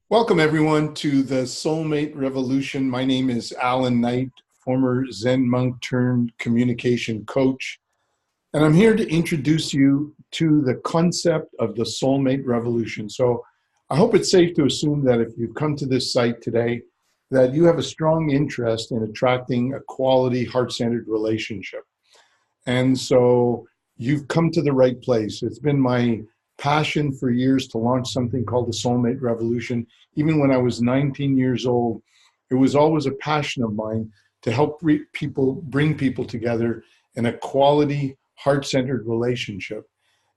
Welcome, everyone, to the Soulmate Revolution. My name is Alan Knight, former Zen monk turned communication coach, and I'm here to introduce you to the concept of the Soulmate Revolution. So I hope it's safe to assume that if you've come to this site today, that you have a strong interest in attracting a quality, heart-centered relationship. And so you've come to the right place. It's been my passion for years to launch something called the Soulmate Revolution. Even when I was 19 years old, it was always a passion of mine to help bring people together in a quality, heart-centered relationship.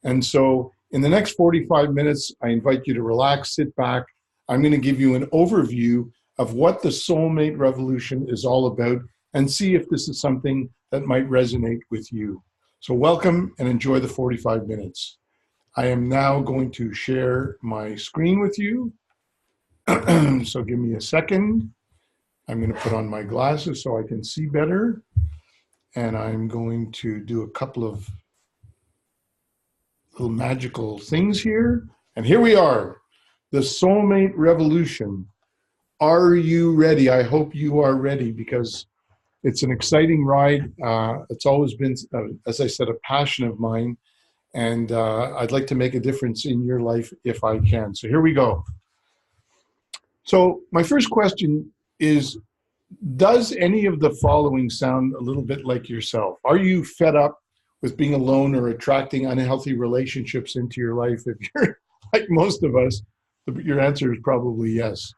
And so in the next 45 minutes, I invite you to relax, sit back. I'm going to give you an overview of what the Soulmate Revolution is all about and see if this is something that might resonate with you. So welcome and enjoy the 45 minutes. I am now going to share my screen with you. So give me a second. I'm going to put on my glasses so I can see better. And I'm going to do a couple of little magical things here. And here we are, the Soulmate Revolution. Are you ready? I hope you are ready, because it's an exciting ride. It's always been, as I said, a passion of mine. And I'd like to make a difference in your life if I can. So here we go. So my first question is, does any of the following sound a little bit like yourself? Are you fed up with being alone or attracting unhealthy relationships into your life? If you're like most of us, your answer is probably yes.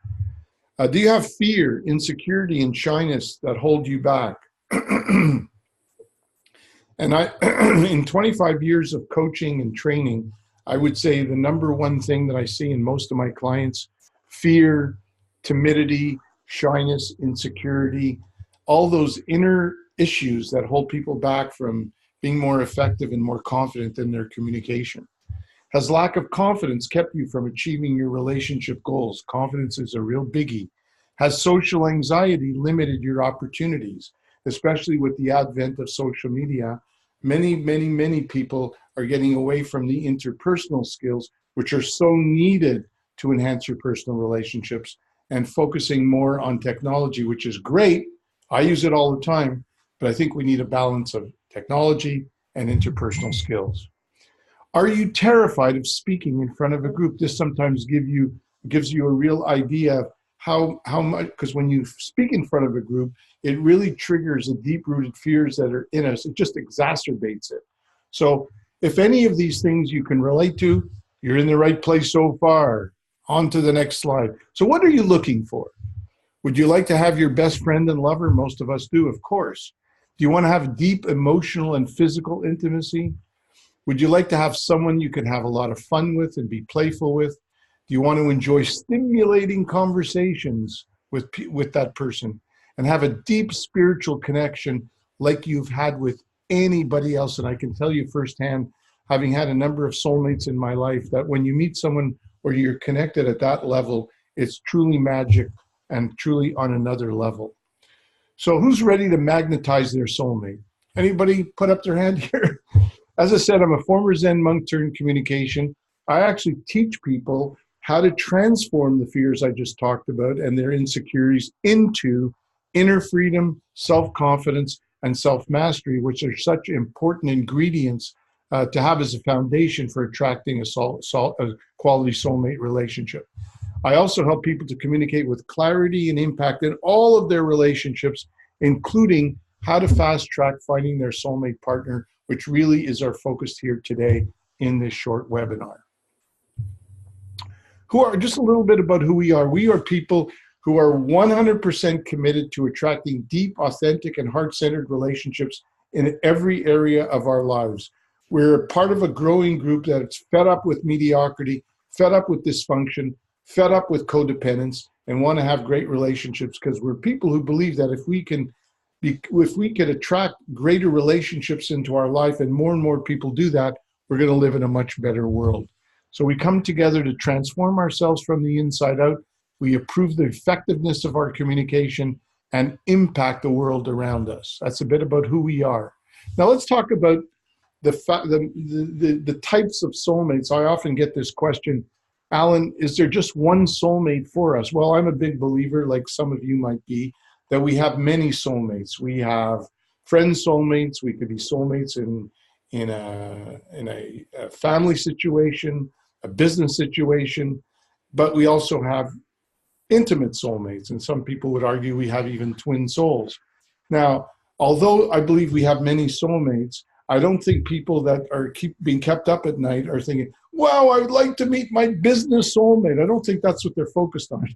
Do you have fear, insecurity, and shyness that hold you back? And in 25 years of coaching and training, I would say the number one thing that I see in most of my clients: fear, timidity, shyness, insecurity, all those inner issues that hold people back from being more effective and more confident in their communication. Has lack of confidence kept you from achieving your relationship goals? Confidence is a real biggie. Has social anxiety limited your opportunities, especially with the advent of social media? Many people are getting away from the interpersonal skills, which are so needed to enhance your personal relationships, and focusing more on technology, which is great. I use it all the time, but I think we need a balance of technology and interpersonal skills. Are you terrified of speaking in front of a group? This sometimes gives you a real idea of how much, because when you speak in front of a group, it really triggers the deep-rooted fears that are in us. It just exacerbates it. So if any of these things you can relate to, you're in the right place so far. On to the next slide. So what are you looking for? Would you like to have your best friend and lover? Most of us do, of course. Do you want to have deep emotional and physical intimacy? Would you like to have someone you could have a lot of fun with and be playful with? Do you want to enjoy stimulating conversations with that person and have a deep spiritual connection like you've had with anybody else? And I can tell you firsthand, having had a number of soulmates in my life, that when you meet someone where you're connected at that level, it's truly magic and truly on another level. So who's ready to magnetize their soulmate? Anybody put up their hand here? As I said, I'm a former Zen monk turned communication. I actually teach people how to transform the fears I just talked about and their insecurities into inner freedom, self-confidence, and self-mastery, which are such important ingredients to have as a foundation for attracting a quality soulmate relationship. I also help people to communicate with clarity and impact in all of their relationships, including how to fast track finding their soulmate partner, which really is our focus here today in this short webinar. Just a little bit about who we are. We are people who are 100% committed to attracting deep, authentic, and heart-centered relationships in every area of our lives. We're part of a growing group that's fed up with mediocrity, fed up with dysfunction, fed up with codependence, and want to have great relationships, because we're people who believe that if we can attract greater relationships into our life, and more people do that, we're going to live in a much better world. So we come together to transform ourselves from the inside out. We improve the effectiveness of our communication and impact the world around us. That's a bit about who we are. Now let's talk about the types of soulmates. I often get this question, Alan, is there just one soulmate for us? Well, I'm a big believer, like some of you might be, that we have many soulmates. We have friend soulmates. We could be soulmates in a family situation, a business situation, but we also have intimate soulmates. And some people would argue we have even twin souls. Now, although I believe we have many soulmates, I don't think people that are being kept up at night are thinking, wow, I would like to meet my business soulmate. I don't think that's what they're focused on.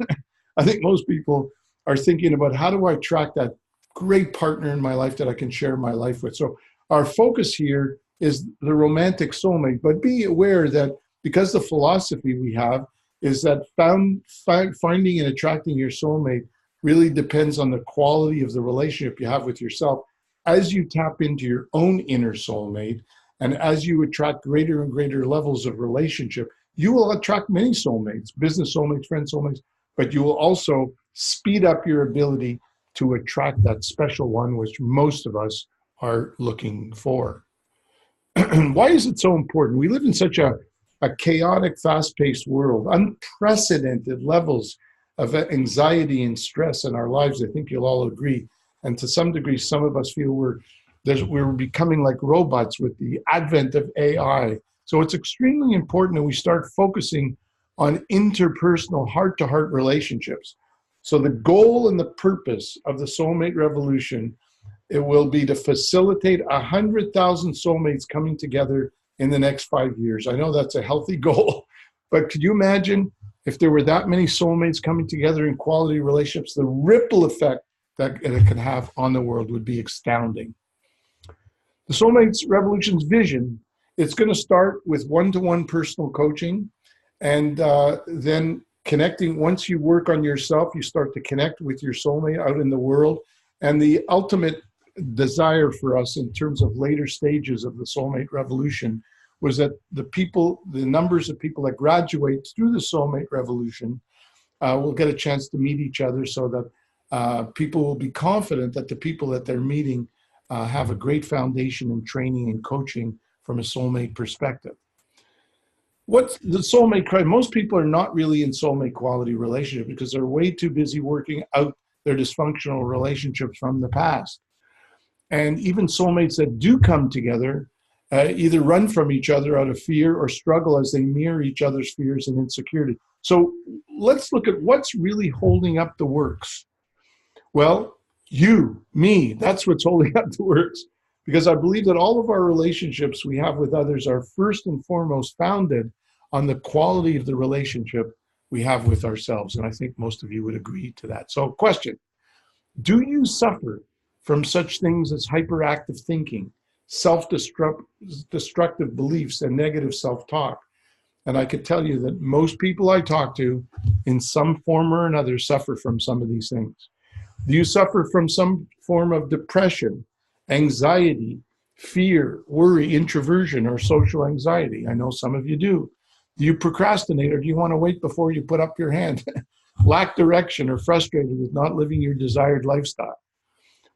I think most people are thinking about, how do I attract that great partner in my life that I can share my life with? So our focus here is the romantic soulmate, but be aware that because the philosophy we have is that finding and attracting your soulmate really depends on the quality of the relationship you have with yourself. As you tap into your own inner soulmate, and as you attract greater and greater levels of relationship, you will attract many soulmates, business soulmates, friend soulmates, but you will also speed up your ability to attract that special one, which most of us are looking for. Why is it so important? We live in such a chaotic, fast-paced world, unprecedented levels of anxiety and stress in our lives. I think you'll all agree. And to some degree, some of us feel we're becoming like robots with the advent of AI. So it's extremely important that we start focusing on interpersonal, heart-to-heart relationships. So the goal and the purpose of the Soulmate Revolution, it will be to facilitate 100,000 soulmates coming together in the next 5 years. I know that's a healthy goal, but could you imagine if there were that many soulmates coming together in quality relationships? The ripple effect that it could have on the world would be astounding. The Soulmates Revolution's vision, it's going to start with one-to-one personal coaching, and then connecting. Once you work on yourself, you start to connect with your soulmate out in the world. And the ultimate desire for us in terms of later stages of the Soulmate Revolution was that the numbers of people that graduate through the Soulmate Revolution will get a chance to meet each other, so that people will be confident that the people that they're meeting have a great foundation in training and coaching from a soulmate perspective. What's the soulmate crime? Most people are not really in soulmate quality relationship because they're way too busy working out their dysfunctional relationships from the past. And even soulmates that do come together either run from each other out of fear or struggle as they mirror each other's fears and insecurity. So let's look at what's really holding up the works. Well, you, me, that's what's holding up the works. Because I believe that all of our relationships we have with others are first and foremost founded on the quality of the relationship we have with ourselves. And I think most of you would agree to that. So question, do you suffer from such things as hyperactive thinking, self-destructive beliefs, and negative self-talk? And I could tell you that most people I talk to in some form or another suffer from some of these things. Do you suffer from some form of depression, anxiety, fear, worry, introversion, or social anxiety? I know some of you do. Do you procrastinate, or do you want to wait before you put up your hand? Lack direction or frustrated with not living your desired lifestyle?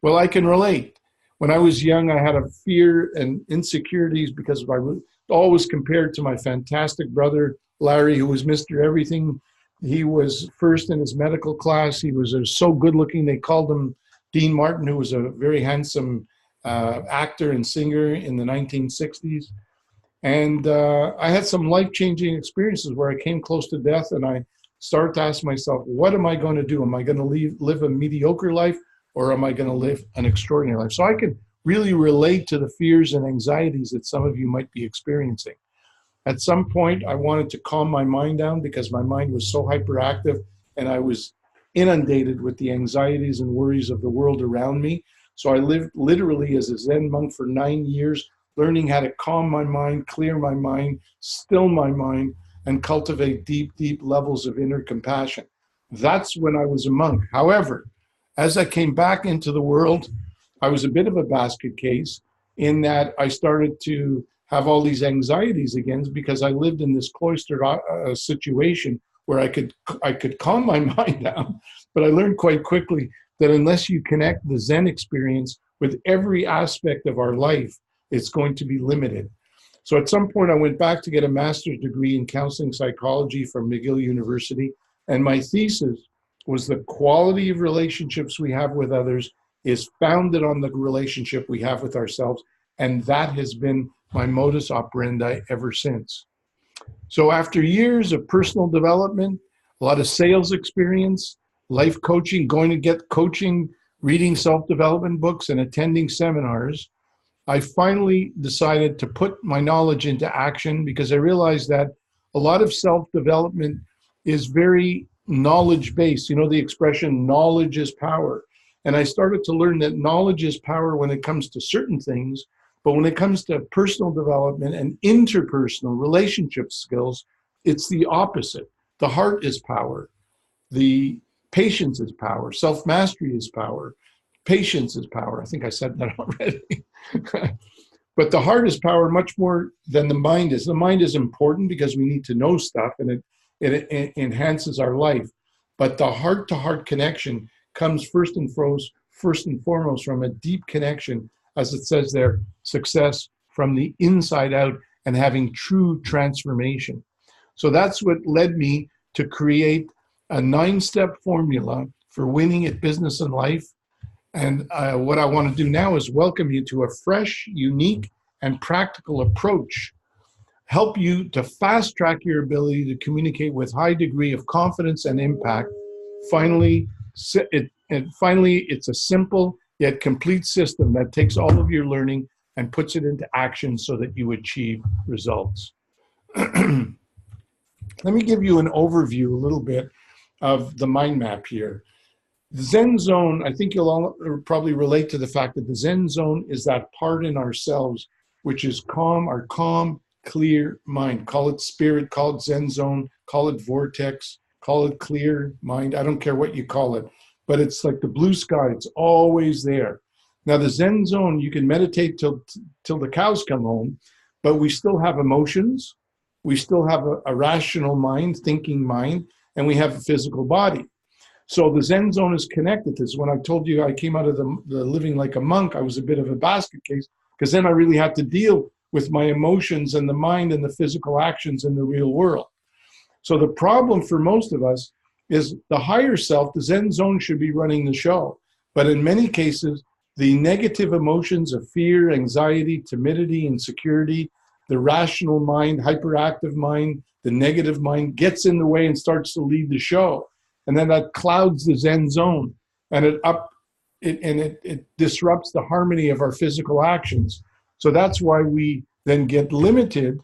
Well, I can relate. When I was young, I had a fear and insecurities because I was always compared to my fantastic brother, Larry, who was Mr. Everything. He was first in his medical class. He was so good looking. They called him Dean Martin, who was a very handsome actor and singer in the 1960s. And I had some life-changing experiences where I came close to death, and I started to ask myself, what am I going to do? Am I going to live a mediocre life, or am I going to live an extraordinary life? So I can really relate to the fears and anxieties that some of you might be experiencing. At some point, I wanted to calm my mind down because my mind was so hyperactive and I was inundated with the anxieties and worries of the world around me. So I lived literally as a Zen monk for 9 years, learning how to calm my mind, clear my mind, still my mind, and cultivate deep, deep levels of inner compassion. That's when I was a monk. However, as I came back into the world, I was a bit of a basket case in that I started to have all these anxieties again because I lived in this cloistered situation where I could calm my mind down. But I learned quite quickly that unless you connect the Zen experience with every aspect of our life, it's going to be limited. So at some point, I went back to get a master's degree in counseling psychology from McGill University. And my thesis was the quality of relationships we have with others is founded on the relationship we have with ourselves. And that has been my modus operandi ever since. So after years of personal development, a lot of sales experience, life coaching, going to get coaching, reading self-development books, and attending seminars, I finally decided to put my knowledge into action because I realized that a lot of self-development is very knowledge-based. You know the expression, knowledge is power. And I started to learn that knowledge is power when it comes to certain things, but when it comes to personal development and interpersonal relationship skills, it's the opposite. The heart is power. The patience is power. Self-mastery is power. Patience is power. I think I said that already. But the heart is power much more than the mind is. The mind is important because we need to know stuff and it enhances our life. But the heart-to-heart connection comes first and foremost from a deep connection, as it says there, success from the inside out and having true transformation. So that's what led me to create a 9-step formula for winning at business and life. And what I want to do now is welcome you to a fresh, unique, and practical approach. Help you to fast track your ability to communicate with high degree of confidence and impact. Finally, it's a simple yet complete system that takes all of your learning and puts it into action so that you achieve results. Let me give you an overview a little bit of the mind map here. The Zen zone, I think you'll all probably relate to the fact that the Zen zone is that part in ourselves which is calm, our calm, clear mind. Call it spirit, call it Zen zone, call it vortex, call it clear mind. I don't care what you call it, but it's like the blue sky. It's always there. Now the Zen zone, you can meditate till the cows come home, but we still have emotions. We still have a rational mind, thinking mind, and we have a physical body. So the Zen zone is connected. This is when I told you I came out of the living like a monk. I was a bit of a basket case because then I really had to deal with my emotions and the mind and the physical actions in the real world. So the problem for most of us is the higher self, the Zen zone should be running the show. But in many cases, the negative emotions of fear, anxiety, timidity, insecurity, the rational mind, hyperactive mind, the negative mind gets in the way and starts to lead the show. And then that clouds the Zen zone and it disrupts the harmony of our physical actions. So that's why we then get limited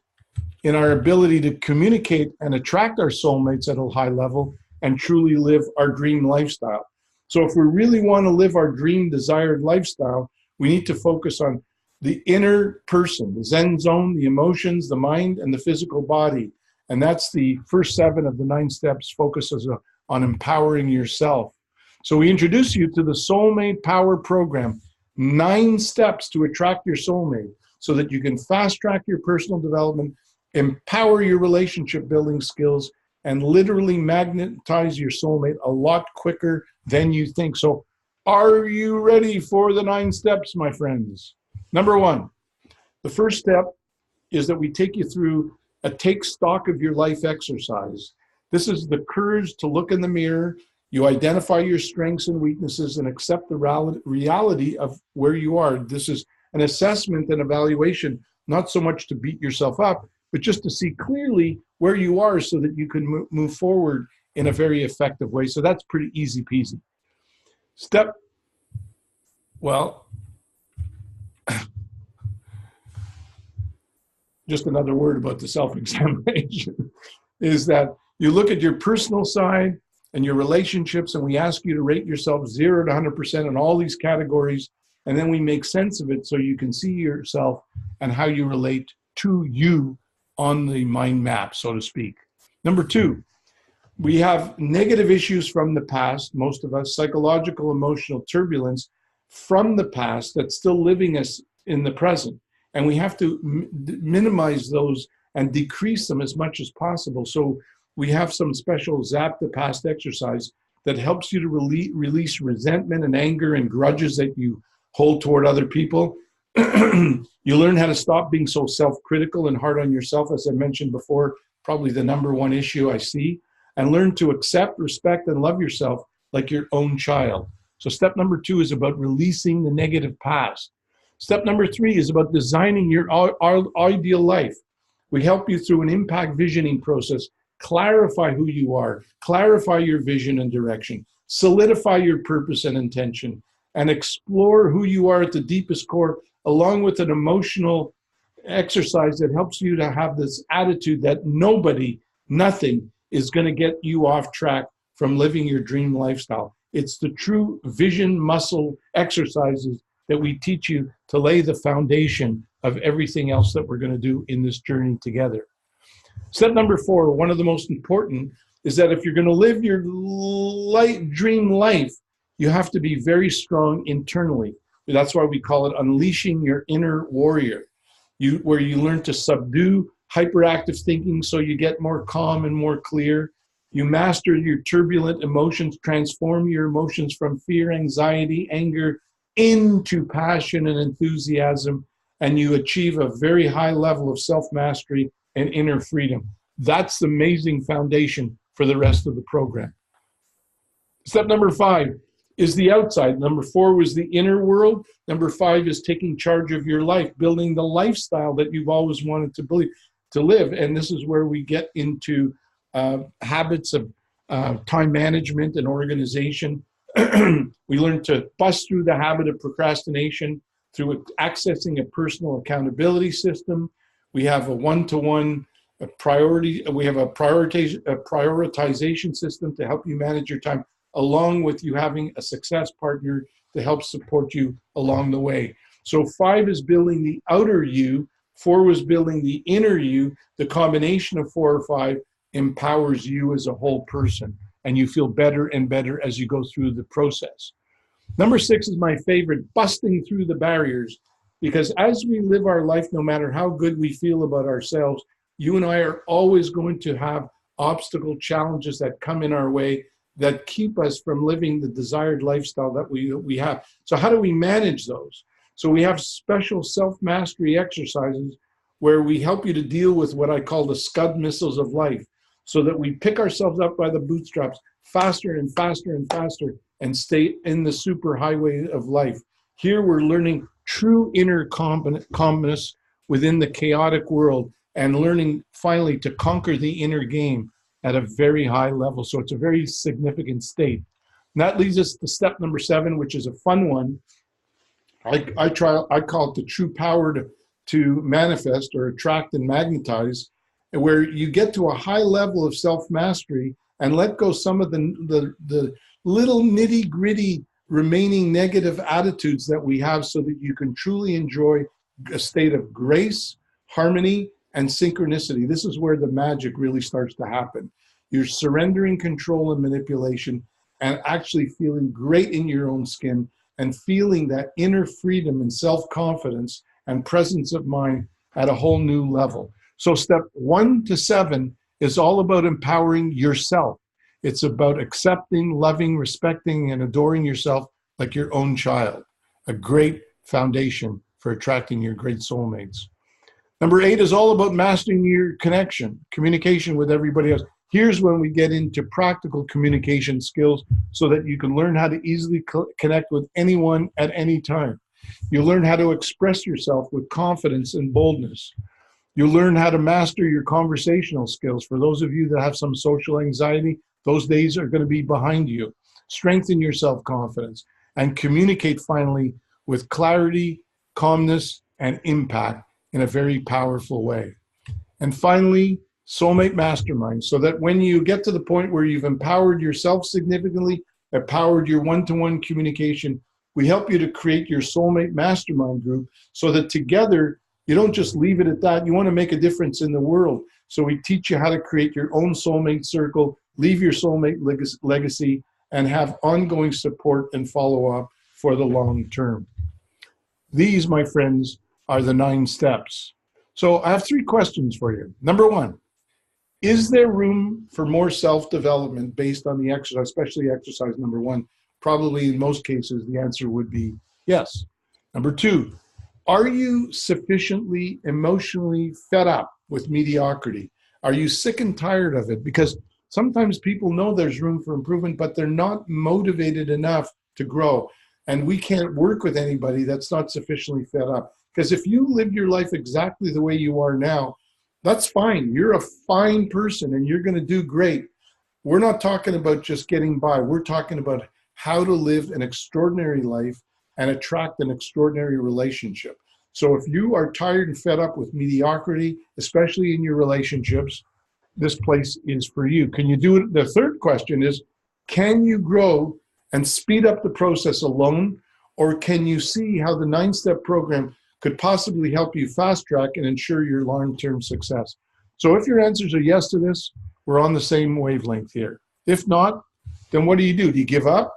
in our ability to communicate and attract our soulmates at a high level and truly live our dream lifestyle. So if we really want to live our dream desired lifestyle, we need to focus on the inner person, the Zen zone, the emotions, the mind, and the physical body. And that's the first 7 of the 9 steps focuses on empowering yourself. So we introduce you to the Soulmate Power Program, 9 steps to attract your soulmate so that you can fast track your personal development, empower your relationship building skills, and literally magnetize your soulmate a lot quicker than you think. So are you ready for the 9 steps, my friends? Number 1, the first step is that we take you through a take stock of your life exercise. This is the courage to look in the mirror. You identify your strengths and weaknesses and accept the reality of where you are. This is an assessment and evaluation, not so much to beat yourself up, but just to see clearly where you are so that you can move forward in a very effective way. So that's pretty easy peasy. Just another word about the self-examination is that you look at your personal side and your relationships, and we ask you to rate yourself 0 to 100% in all these categories, and then we make sense of it so you can see yourself and how you relate to you on the mind map, so to speak. Number 2, we have negative issues from the past, most of us, psychological, emotional turbulence from the past that's still living us in the present. And we have to minimize those and decrease them as much as possible. So we have some special Zap the Past exercise that helps you to release resentment and anger and grudges that you hold toward other people. You learn how to stop being so self-critical and hard on yourself, as I mentioned before, probably the number one issue I see, and learn to accept, respect, and love yourself like your own child. So step number 2 is about releasing the negative past. Step number 3 is about designing your ideal life. We help you through an impact visioning process, clarify who you are, clarify your vision and direction, solidify your purpose and intention, and explore who you are at the deepest core, along with an emotional exercise that helps you to have this attitude that nobody, nothing is going to get you off track from living your dream lifestyle. It's the true vision muscle exercises that we teach you to lay the foundation of everything else that we're going to do in this journey together. Step number 4, one of the most important, is that if you're going to live your dream life, you have to be very strong internally. That's why we call it unleashing your inner warrior, where you learn to subdue hyperactive thinking so you get more calm and more clear. You master your turbulent emotions, transform your emotions from fear, anxiety, anger into passion and enthusiasm, and you achieve a very high level of self-mastery and inner freedom. That's the amazing foundation for the rest of the program. Step number 5 is the outside. Number 4 was the inner world. Number 5 is taking charge of your life, building the lifestyle that you've always wanted to live. And this is where we get into habits of time management and organization. We learn to bust through the habit of procrastination through accessing a personal accountability system. We have a one-to-one priority. We have a prioritization system to help you manage your time, along with you having a success partner to help support you along the way. So 5 is building the outer you, 4 was building the inner you. The combination of 4 or 5 empowers you as a whole person, and you feel better and better as you go through the process. Number 6 is my favorite, busting through the barriers, because as we live our life, no matter how good we feel about ourselves, you and I are always going to have obstacle challenges that come in our way that keep us from living the desired lifestyle that we have. So how do we manage those? So we have special self-mastery exercises where we help you to deal with what I call the Scud missiles of life, so that we pick ourselves up by the bootstraps faster and faster and faster and stay in the super highway of life. Here we're learning true inner calmness within the chaotic world and learning finally to conquer the inner game at a very high level. So it's a very significant state. And that leads us to step number 7, which is a fun one. I call it the true power to manifest or attract and magnetize, where you get to a high level of self-mastery and let go some of the little nitty-gritty remaining negative attitudes that we have, so that you can truly enjoy a state of grace, harmony, and synchronicity. This is where the magic really starts to happen. You're surrendering control and manipulation and actually feeling great in your own skin and feeling that inner freedom and self-confidence and presence of mind at a whole new level. So step 1 to 7 is all about empowering yourself. It's about accepting, loving, respecting, and adoring yourself like your own child. A great foundation for attracting your great soulmates. Number 8 is all about mastering your communication with everybody else. Here's when we get into practical communication skills so that you can learn how to easily connect with anyone at any time. You learn how to express yourself with confidence and boldness. You learn how to master your conversational skills. For those of you that have some social anxiety, those days are going to be behind you. Strengthen your self-confidence and communicate finally with clarity, calmness, and impact in a very powerful way. And finally, soulmate mastermind, so that when you get to the point where you've empowered yourself significantly, empowered your one-to-one communication, we help you to create your soulmate mastermind group so that together, you don't just leave it at that. You want to make a difference in the world. So we teach you how to create your own soulmate circle, leave your soulmate legacy, and have ongoing support and follow-up for the long term. These, my friends, are the 9 steps. So I have 3 questions for you. Number 1, is there room for more self-development based on the exercise, especially exercise number 1? Probably in most cases, the answer would be yes. Number 2, Are you sufficiently emotionally fed up with mediocrity? Are you sick and tired of it? Because sometimes people know there's room for improvement, but they're not motivated enough to grow. And we can't work with anybody that's not sufficiently fed up. Because if you live your life exactly the way you are now, that's fine. You're a fine person and you're going to do great. We're not talking about just getting by. We're talking about how to live an extraordinary life and attract an extraordinary relationship. So if you are tired and fed up with mediocrity, especially in your relationships, this place is for you. Can you do it? The third question is, can you grow and speed up the process alone? Or can you see how the 9-step program could possibly help you fast track and ensure your long-term success? So if your answers are yes to this, we're on the same wavelength here. If not, then what do? Do you give up,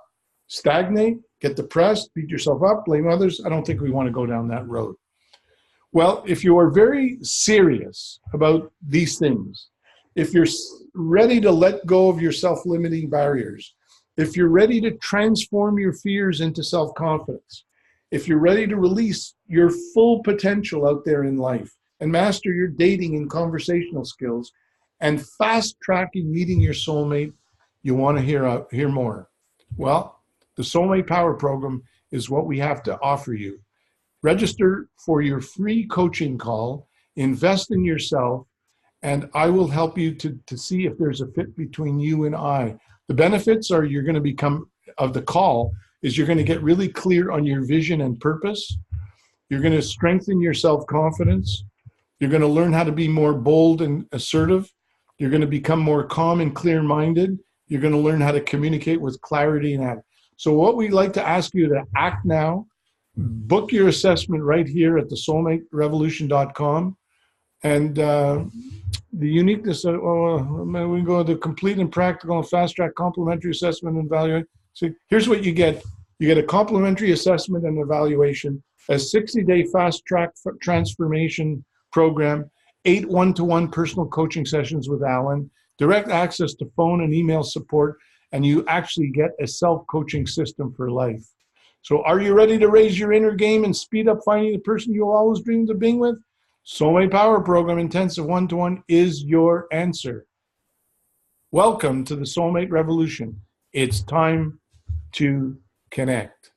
stagnate, get depressed, beat yourself up, blame others? I don't think we want to go down that road. Well, if you are very serious about these things, if you're ready to let go of your self-limiting barriers, if you're ready to transform your fears into self-confidence, if you're ready to release your full potential out there in life and master your dating and conversational skills and fast-tracking meeting your soulmate, you want to hear more. Well, the Soulmate Power Program is what we have to offer you. Register for your free coaching call, invest in yourself, and I will help you to see if there's a fit between you and I. The benefits are you're going to become, of the call, is you're going to get really clear on your vision and purpose. You're going to strengthen your self-confidence. You're going to learn how to be more bold and assertive. You're going to become more calm and clear-minded. You're going to learn how to communicate with clarity and act. So what we'd like to ask you to act now, book your assessment right here at thesoulmaterevolution.com. And the uniqueness of, we go to complete and practical and fast track complimentary assessment and evaluation. So here's what you get. You get a complimentary assessment and evaluation, a 60-day fast track transformation program, 8 one-to-one personal coaching sessions with Alan, direct access to phone and email support, and you actually get a self-coaching system for life. So are you ready to raise your inner game and speed up finding the person you always dreamed of being with? Soulmate Power Program Intensive One-to-One is your answer. Welcome to the Soulmate Revolution. It's time to connect.